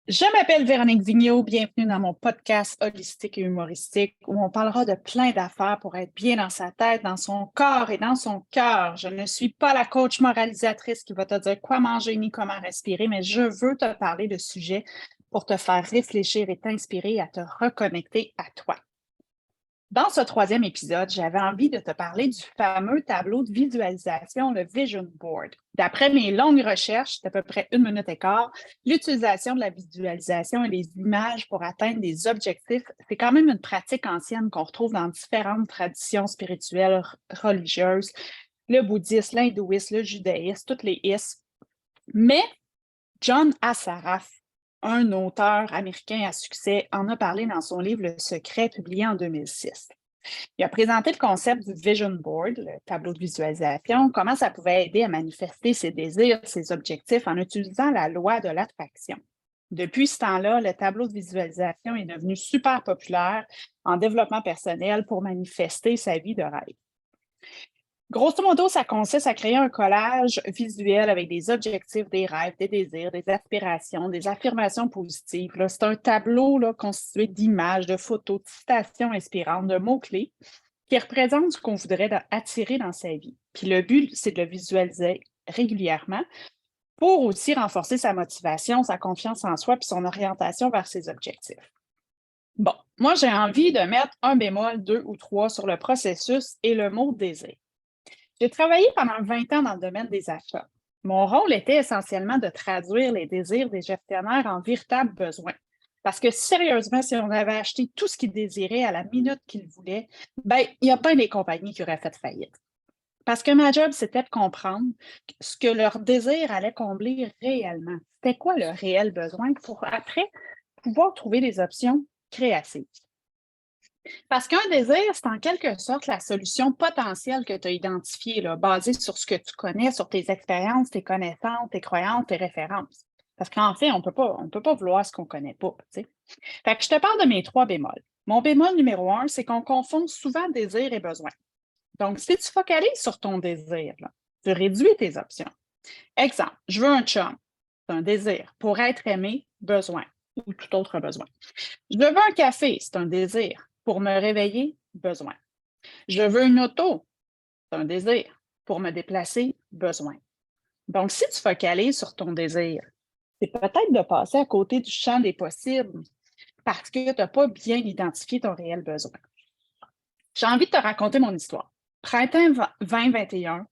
Je m'appelle Véronique Vigneault, bienvenue dans mon podcast holistique et humoristique où on parlera de plein d'affaires pour être bien dans sa tête, dans son corps et dans son cœur. Je ne suis pas la coach moralisatrice qui va te dire quoi manger ni comment respirer, mais je veux te parler de sujets pour te faire réfléchir et t'inspirer à te reconnecter à toi. Dans ce troisième épisode, j'avais envie de te parler du fameux tableau de visualisation, le Vision Board. D'après mes longues recherches, d'à peu près 1 minute et quart, l'utilisation de la visualisation et les images pour atteindre des objectifs, c'est quand même une pratique ancienne qu'on retrouve dans différentes traditions spirituelles, religieuses, le bouddhisme, l'hindouisme, le judaïsme, toutes les is. Mais John Assaraf, un auteur américain à succès, en a parlé dans son livre Le Secret, publié en 2006. Il a présenté le concept du Vision Board, le tableau de visualisation, comment ça pouvait aider à manifester ses désirs, ses objectifs en utilisant la loi de l'attraction. Depuis ce temps-là, le tableau de visualisation est devenu super populaire en développement personnel pour manifester sa vie de rêve. Grosso modo, ça consiste à créer un collage visuel avec des objectifs, des rêves, des désirs, des aspirations, des affirmations positives. C'est un tableau constitué d'images, de photos, de citations inspirantes, de mots-clés qui représentent ce qu'on voudrait attirer dans sa vie. Puis le but, c'est de le visualiser régulièrement pour aussi renforcer sa motivation, sa confiance en soi puis son orientation vers ses objectifs. Bon, moi, j'ai envie de mettre un bémol, 2 ou 3 sur le processus et le mot désir. J'ai travaillé pendant 20 ans dans le domaine des achats. Mon rôle était essentiellement de traduire les désirs des gestionnaires en véritables besoins. Parce que sérieusement, si on avait acheté tout ce qu'ils désiraient à la minute qu'ils voulaient, il y a pas des compagnies qui auraient fait faillite. Parce que ma job, c'était de comprendre ce que leur désir allait combler réellement. C'était quoi le réel besoin pour après pouvoir trouver des options créatives. Parce qu'un désir, c'est en quelque sorte la solution potentielle que tu as identifiée, là, basée sur ce que tu connais, sur tes expériences, tes connaissances, tes croyances, tes références. Parce qu'en fait, on peut pas vouloir ce qu'on ne connaît pas. T'sais. Fait que je te parle de mes 3 bémols. Mon bémol numéro 1, c'est qu'on confond souvent désir et besoin. Donc, si tu focalises sur ton désir, là, tu réduis tes options. Exemple, je veux un chum. C'est un désir. Pour être aimé, besoin. Ou tout autre besoin. Je veux un café, c'est un désir. Pour me réveiller, besoin. Je veux une auto, c'est un désir. Pour me déplacer, besoin. Donc, si tu focalises sur ton désir, c'est peut-être de passer à côté du champ des possibles parce que tu n'as pas bien identifié ton réel besoin. J'ai envie de te raconter mon histoire. Printemps 2021,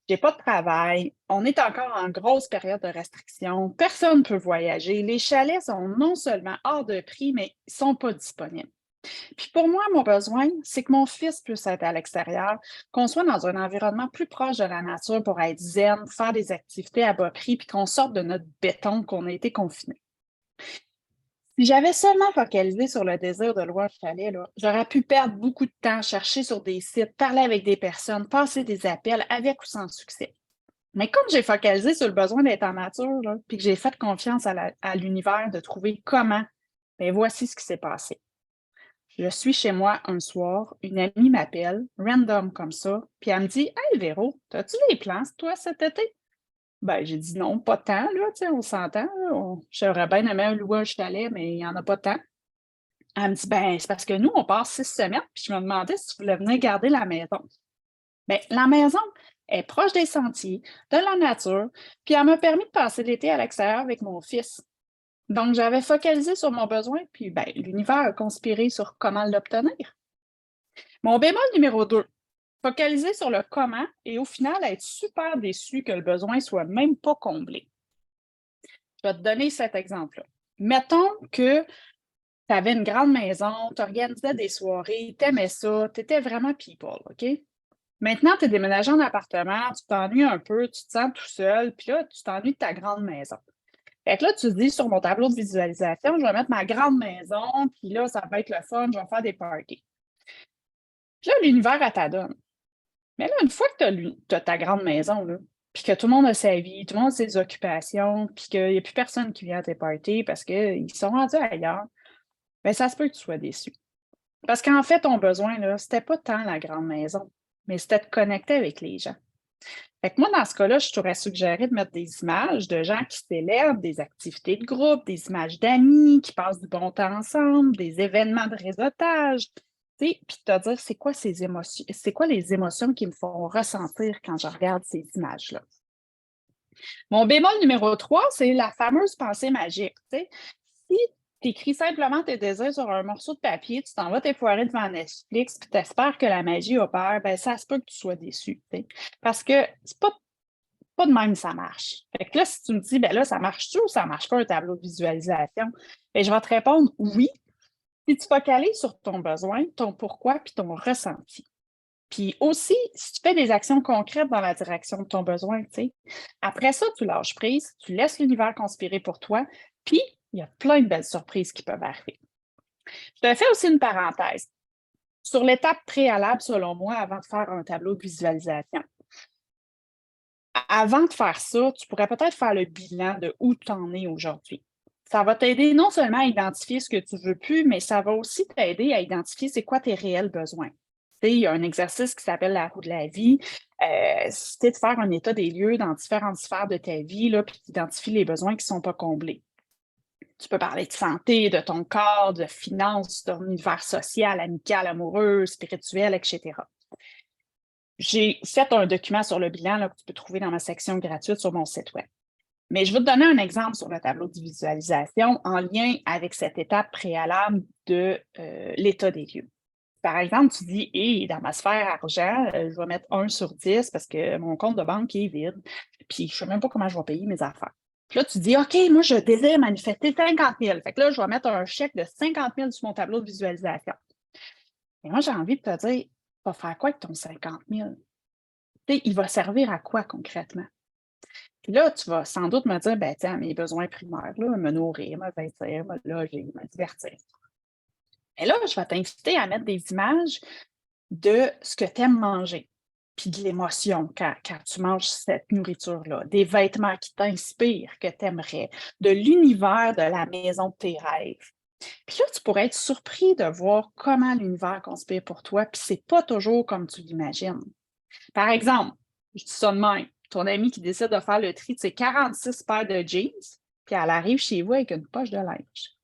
j'ai pas de travail, on est encore en grosse période de restriction, personne ne peut voyager, les chalets sont non seulement hors de prix, mais ils ne sont pas disponibles. Puis pour moi, mon besoin, c'est que mon fils puisse être à l'extérieur, qu'on soit dans un environnement plus proche de la nature pour être zen, faire des activités à bas prix, puis qu'on sorte de notre béton qu'on a été confiné. Si j'avais seulement focalisé sur le désir de louer un chalet, j'aurais pu perdre beaucoup de temps, chercher sur des sites, parler avec des personnes, passer des appels avec ou sans succès. Mais comme j'ai focalisé sur le besoin d'être en nature, puis que j'ai fait confiance à l'univers de trouver comment, voici ce qui s'est passé. Je suis chez moi un soir, une amie m'appelle, random comme ça, puis elle me dit: Hey Véro, as-tu des plans, toi, cet été? J'ai dit non, pas tant, là, tu sais, on s'entend. Là, j'aurais bien aimé louer un chalet, mais il n'y en a pas tant. Elle me dit: C'est parce que nous, on part 6 semaines, puis je me demandais si tu voulais venir garder la maison. La maison est proche des sentiers, de la nature, puis elle m'a permis de passer l'été à l'extérieur avec mon fils. Donc, j'avais focalisé sur mon besoin, puis l'univers a conspiré sur comment l'obtenir. Mon bémol numéro 2, focaliser sur le comment et au final être super déçu que le besoin soit même pas comblé. Je vais te donner cet exemple-là. Mettons que tu avais une grande maison, tu organisais des soirées, tu aimais ça, tu étais vraiment people, OK? Maintenant, tu es déménagé en appartement, tu t'ennuies un peu, tu te sens tout seul, puis là, tu t'ennuies de ta grande maison. Fait que là, tu te dis sur mon tableau de visualisation, je vais mettre ma grande maison, puis là, ça va être le fun, je vais faire des parties. Puis là, l'univers, elle t'adonne. Mais là, une fois que tu as ta grande maison, là, puis que tout le monde a sa vie, tout le monde a ses occupations, puis qu'il n'y a plus personne qui vient à tes parties parce qu'ils sont rendus ailleurs, ça se peut que tu sois déçu. Parce qu'en fait, ton besoin, là, c'était pas tant la grande maison, mais c'était de connecter avec les gens. Fait que moi, dans ce cas-là, je t'aurais suggéré de mettre des images de gens qui célèbrent, des activités de groupe, des images d'amis qui passent du bon temps ensemble, des événements de réseautage, tu sais, puis te dire c'est quoi ces émotions, c'est quoi les émotions qui me font ressentir quand je regarde ces images-là. Mon bémol numéro 3, c'est la fameuse pensée magique. Tu sais. Si tu écris simplement tes désirs sur un morceau de papier, tu t'en vas t'effoirer devant Netflix, puis tu espères que la magie opère, ben ça se peut que tu sois déçu. Tu sais. Parce que c'est pas de même ça marche. Fait que là, si tu me dis, ben là, ça marche-tu ou ça marche pas un tableau de visualisation? Ben, je vais te répondre oui, si tu focalises sur ton besoin, ton pourquoi, puis ton ressenti. Puis aussi, si tu fais des actions concrètes dans la direction de ton besoin, tu sais, après ça, tu lâches prise, tu laisses l'univers conspirer pour toi, puis il y a plein de belles surprises qui peuvent arriver. Je te fais aussi une parenthèse sur l'étape préalable, selon moi, avant de faire un tableau de visualisation. Avant de faire ça, tu pourrais peut-être faire le bilan de où tu en es aujourd'hui. Ça va t'aider non seulement à identifier ce que tu veux plus, mais ça va aussi t'aider à identifier c'est quoi tes réels besoins. Tu sais, il y a un exercice qui s'appelle la roue de la vie. C'est de faire un état des lieux dans différentes sphères de ta vie, là, puis d'identifier les besoins qui ne sont pas comblés. Tu peux parler de santé, de ton corps, de finances, de ton univers social, amical, amoureux, spirituel, etc. J'ai fait un document sur le bilan là, que tu peux trouver dans ma section gratuite sur mon site web. Mais je vais te donner un exemple sur le tableau de visualisation en lien avec cette étape préalable de l'état des lieux. Par exemple, tu dis, hey, dans ma sphère argent, je vais mettre 1 sur 10 parce que mon compte de banque est vide, puis je ne sais même pas comment je vais payer mes affaires. Puis là, tu dis, OK, moi, je désire manifester 50 000. Fait que là, je vais mettre un chèque de 50 000 sur mon tableau de visualisation. Et moi, j'ai envie de te dire, tu vas faire quoi avec ton 50 000? Tu sais, il va servir à quoi concrètement? Puis là, tu vas sans doute me dire, ben tiens, mes besoins primaires, là, me nourrir, me vêtir, me loger, me divertir. Et là, je vais t'inviter à mettre des images de ce que tu aimes manger, puis de l'émotion quand tu manges cette nourriture-là, des vêtements qui t'inspirent, que tu aimerais, de l'univers de la maison de tes rêves. Puis là, tu pourrais être surpris de voir comment l'univers conspire pour toi, puis c'est pas toujours comme tu l'imagines. Par exemple, je dis ça de même, ton ami qui décide de faire le tri de ses 46 paires de jeans, puis elle arrive chez vous avec une poche de linge.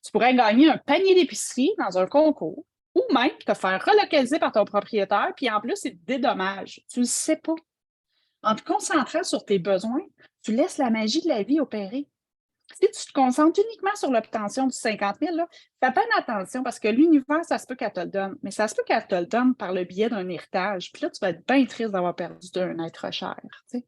Tu pourrais gagner un panier d'épicerie dans un concours ou même te faire relocaliser par ton propriétaire, puis en plus, il te dédommage. Tu ne le sais pas. En te concentrant sur tes besoins, tu laisses la magie de la vie opérer. Si tu te concentres uniquement sur l'obtention du 50 000, fais bien attention parce que l'univers, ça se peut qu'elle te le donne, mais ça se peut qu'elle te le donne par le biais d'un héritage. Puis là, tu vas être bien triste d'avoir perdu un être cher. Tu sais.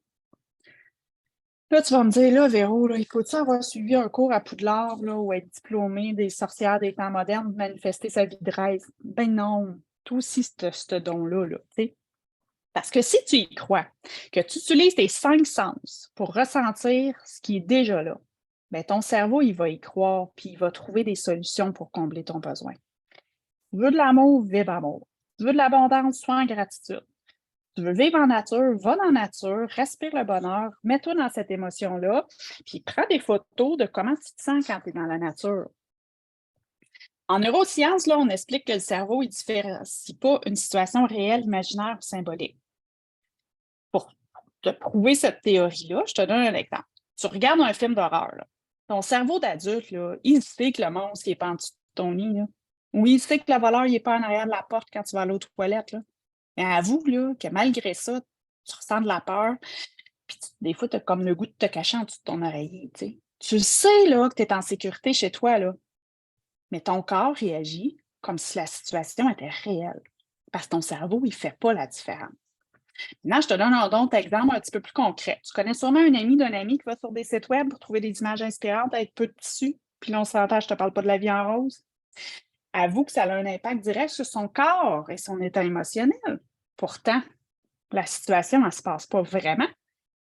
Là, tu vas me dire, là, Véro, là, il faut-tu avoir suivi un cours à Poudlard là, ou être diplômé des sorcières des temps modernes, manifester sa vie de rêve? Ben non, toi aussi, ce don-là, là, tu sais. Parce que si tu y crois, que tu utilises tes 5 sens pour ressentir ce qui est déjà là, ben ton cerveau, il va y croire, puis il va trouver des solutions pour combler ton besoin. Tu veux de l'amour, vive amour. Tu veux de l'abondance, sois en gratitude. Tu veux vivre en nature, va dans la nature, respire le bonheur, mets-toi dans cette émotion-là, puis prends des photos de comment tu te sens quand tu es dans la nature. En neurosciences, là, on explique que le cerveau ne différencie pas une situation réelle, imaginaire ou symbolique. Pour te prouver cette théorie-là, je te donne un exemple. Tu regardes un film d'horreur. Là. Ton cerveau d'adulte, là, il sait que le monstre n'est pas en dessous de ton lit. Là. Ou il sait que le voleur n'est pas en arrière de la porte quand tu vas aller aux toilettes. Là. Mais avoue là, que malgré ça, tu ressens de la peur. Puis des fois, tu as comme le goût de te cacher en dessous de ton oreiller. T'sais. Tu sais là, que tu es en sécurité chez toi, là, mais ton corps réagit comme si la situation était réelle. Parce que ton cerveau, il ne fait pas la différence. Maintenant, je te donne un autre exemple un petit peu plus concret. Tu connais sûrement un ami d'un ami qui va sur des sites web pour trouver des images inspirantes avec peu de tissu. Puis là, on s'entend, je ne te parle pas de la vie en rose. Avoue que ça a un impact direct sur son corps et son état émotionnel. Pourtant, la situation, elle ne se passe pas vraiment,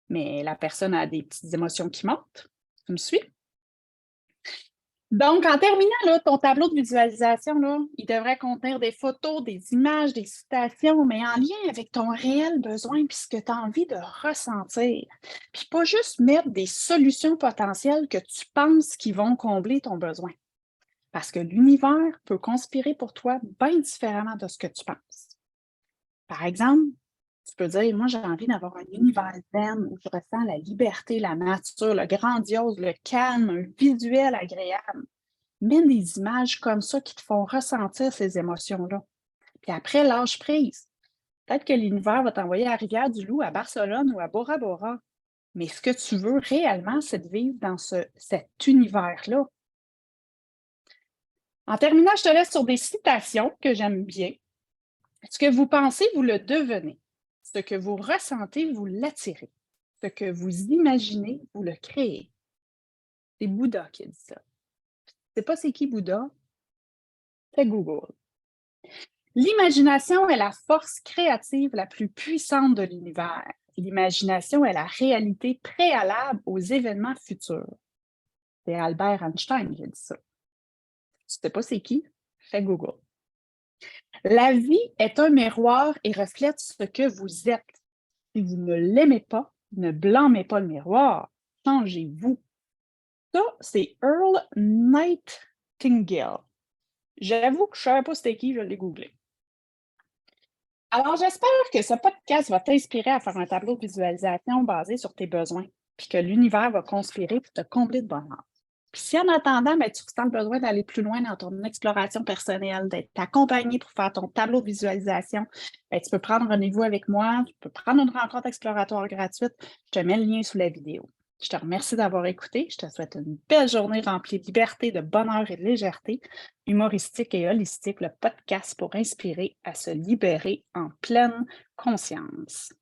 mais la personne a des petites émotions qui montent. Tu me suis? Donc, en terminant, là, ton tableau de visualisation, là, il devrait contenir des photos, des images, des citations, mais en lien avec ton réel besoin puis ce que tu as envie de ressentir. Puis pas juste mettre des solutions potentielles que tu penses qui vont combler ton besoin. Parce que l'univers peut conspirer pour toi bien différemment de ce que tu penses. Par exemple, Tu peux dire, moi, j'ai envie d'avoir un univers zen où je ressens la liberté, la nature, le grandiose, le calme, un visuel agréable. Mets des images comme ça qui te font ressentir ces émotions-là. Puis après, lâche prise. Peut-être que l'univers va t'envoyer à Rivière-du-Loup, à Barcelone ou à Bora Bora. Mais ce que tu veux réellement, c'est de vivre dans cet univers-là. En terminant, je te laisse sur des citations que j'aime bien. Ce que vous pensez, vous le devenez. Ce que vous ressentez, vous l'attirez. Ce que vous imaginez, vous le créez. C'est Bouddha qui a dit ça. C'est pas c'est qui Bouddha? C'est Google. L'imagination est la force créative la plus puissante de l'univers. L'imagination est la réalité préalable aux événements futurs. C'est Albert Einstein qui a dit ça. Tu sais pas c'est qui? Fais Google. La vie est un miroir et reflète ce que vous êtes. Si vous ne l'aimez pas, ne blâmez pas le miroir. Changez-vous. Ça, c'est Earl Nightingale. J'avoue que je ne savais pas c'était qui, je l'ai googlé. Alors, j'espère que ce podcast va t'inspirer à faire un tableau de visualisation basé sur tes besoins, puis que l'univers va conspirer pour te combler de bonheur. Puis si en attendant, tu ressens le besoin d'aller plus loin dans ton exploration personnelle, d'être accompagné pour faire ton tableau de visualisation, tu peux prendre rendez-vous avec moi, tu peux prendre une rencontre exploratoire gratuite. Je te mets le lien sous la vidéo. Je te remercie d'avoir écouté. Je te souhaite une belle journée remplie de liberté, de bonheur et de légèreté. Humoristique et holistique, le podcast pour inspirer à se libérer en pleine conscience.